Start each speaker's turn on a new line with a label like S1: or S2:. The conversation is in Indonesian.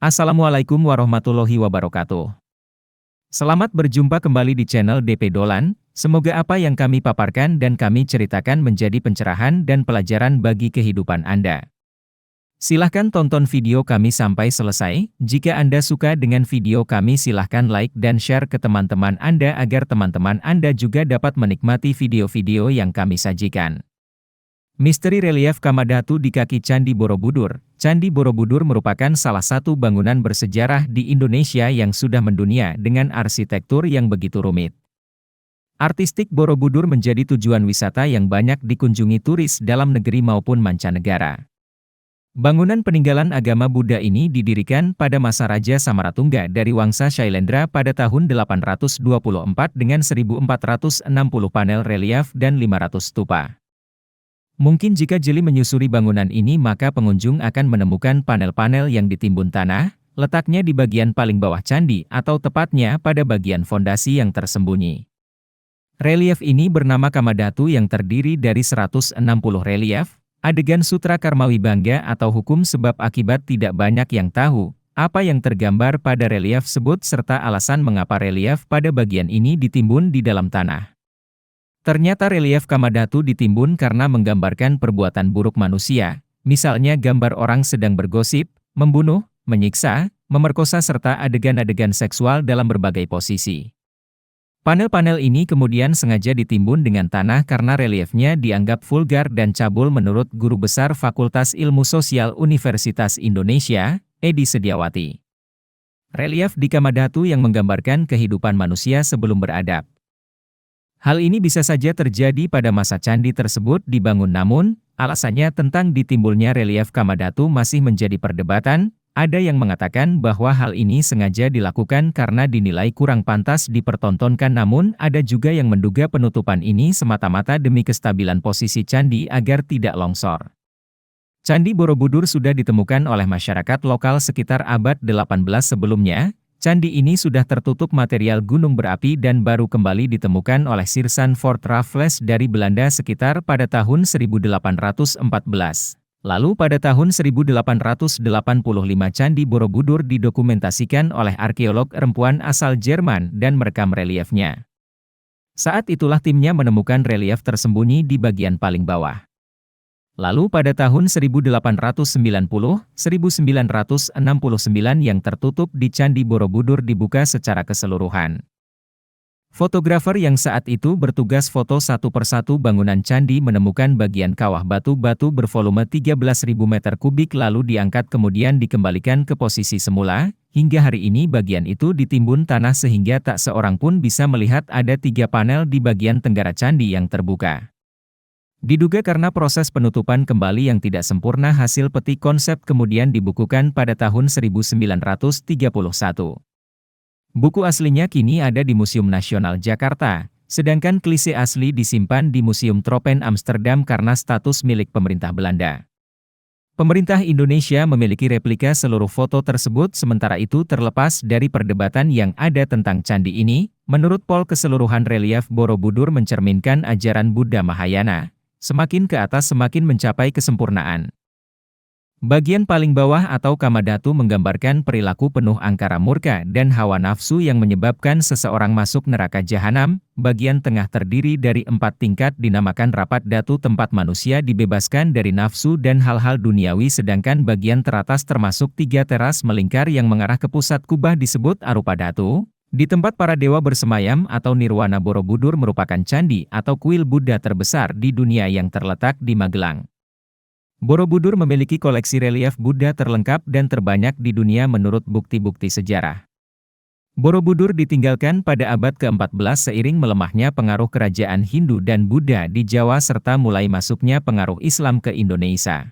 S1: Assalamualaikum warahmatullahi wabarakatuh. Selamat berjumpa kembali di channel DP Dolan. Semoga apa yang kami paparkan dan kami ceritakan menjadi pencerahan dan pelajaran bagi kehidupan Anda. Silahkan tonton video kami sampai selesai. Jika Anda suka dengan video kami, silahkan like dan share ke teman-teman Anda agar teman-teman Anda juga dapat menikmati video-video yang kami sajikan. Misteri relief Kamadhatu di kaki Candi Borobudur. Candi Borobudur merupakan salah satu bangunan bersejarah di Indonesia yang sudah mendunia dengan arsitektur yang begitu rumit. Artistik Borobudur menjadi tujuan wisata yang banyak dikunjungi turis dalam negeri maupun mancanegara. Bangunan peninggalan agama Buddha ini didirikan pada masa Raja Samaratungga dari Wangsa Shailendra pada tahun 824 dengan 1460 panel relief dan 500 stupa. Mungkin jika jeli menyusuri bangunan ini maka pengunjung akan menemukan panel-panel yang ditimbun tanah, letaknya di bagian paling bawah candi atau tepatnya pada bagian fondasi yang tersembunyi. Relief ini bernama Kamadhatu yang terdiri dari 160 relief, adegan Sutra Karmawibangga atau hukum sebab akibat. Tidak banyak yang tahu apa yang tergambar pada relief tersebut serta alasan mengapa relief pada bagian ini ditimbun di dalam tanah. Ternyata relief Kamadhatu ditimbun karena menggambarkan perbuatan buruk manusia, misalnya gambar orang sedang bergosip, membunuh, menyiksa, memerkosa serta adegan-adegan seksual dalam berbagai posisi. Panel-panel ini kemudian sengaja ditimbun dengan tanah karena reliefnya dianggap vulgar dan cabul menurut Guru Besar Fakultas Ilmu Sosial Universitas Indonesia, Edi Sediawati. Relief di Kamadhatu yang menggambarkan kehidupan manusia sebelum beradab. Hal ini bisa saja terjadi pada masa candi tersebut dibangun, namun alasannya tentang ditimbulnya relief Kamadhatu masih menjadi perdebatan. Ada yang mengatakan bahwa hal ini sengaja dilakukan karena dinilai kurang pantas dipertontonkan, namun ada juga yang menduga penutupan ini semata-mata demi kestabilan posisi candi agar tidak longsor. Candi Borobudur sudah ditemukan oleh masyarakat lokal sekitar abad 18 sebelumnya. Candi ini sudah tertutup material gunung berapi dan baru kembali ditemukan oleh Sirsan Fort Raffles dari Belanda sekitar pada tahun 1814. Lalu pada tahun 1885 Candi Borobudur didokumentasikan oleh arkeolog perempuan asal Jerman dan merekam reliefnya. Saat itulah timnya menemukan relief tersembunyi di bagian paling bawah. Lalu pada tahun 1890-1969 yang tertutup di Candi Borobudur dibuka secara keseluruhan. Fotografer yang saat itu bertugas foto satu persatu bangunan candi menemukan bagian kawah batu-batu bervolume 13.000 meter kubik lalu diangkat kemudian dikembalikan ke posisi semula. Hingga hari ini bagian itu ditimbun tanah sehingga tak seorang pun bisa melihat ada 3 panel di bagian tenggara candi yang terbuka. Diduga karena proses penutupan kembali yang tidak sempurna, hasil peti konsep kemudian dibukukan pada tahun 1931. Buku aslinya kini ada di Museum Nasional Jakarta, sedangkan klise asli disimpan di Museum Tropen Amsterdam karena status milik pemerintah Belanda. Pemerintah Indonesia memiliki replika seluruh foto tersebut, sementara itu terlepas dari perdebatan yang ada tentang candi ini, menurut Pol keseluruhan relief Borobudur mencerminkan ajaran Buddha Mahayana. Semakin ke atas semakin mencapai kesempurnaan. Bagian paling bawah atau Kamadhatu menggambarkan perilaku penuh angkara murka dan hawa nafsu yang menyebabkan seseorang masuk neraka jahanam. Bagian tengah terdiri dari 4 tingkat dinamakan Rapat Datu, tempat manusia dibebaskan dari nafsu dan hal-hal duniawi, sedangkan bagian teratas termasuk 3 teras melingkar yang mengarah ke pusat kubah disebut Arupadhatu. Di tempat para dewa bersemayam atau Nirwana, Borobudur merupakan candi atau kuil Buddha terbesar di dunia yang terletak di Magelang. Borobudur memiliki koleksi relief Buddha terlengkap dan terbanyak di dunia menurut bukti-bukti sejarah. Borobudur ditinggalkan pada abad ke-14 seiring melemahnya pengaruh kerajaan Hindu dan Buddha di Jawa serta mulai masuknya pengaruh Islam ke Indonesia.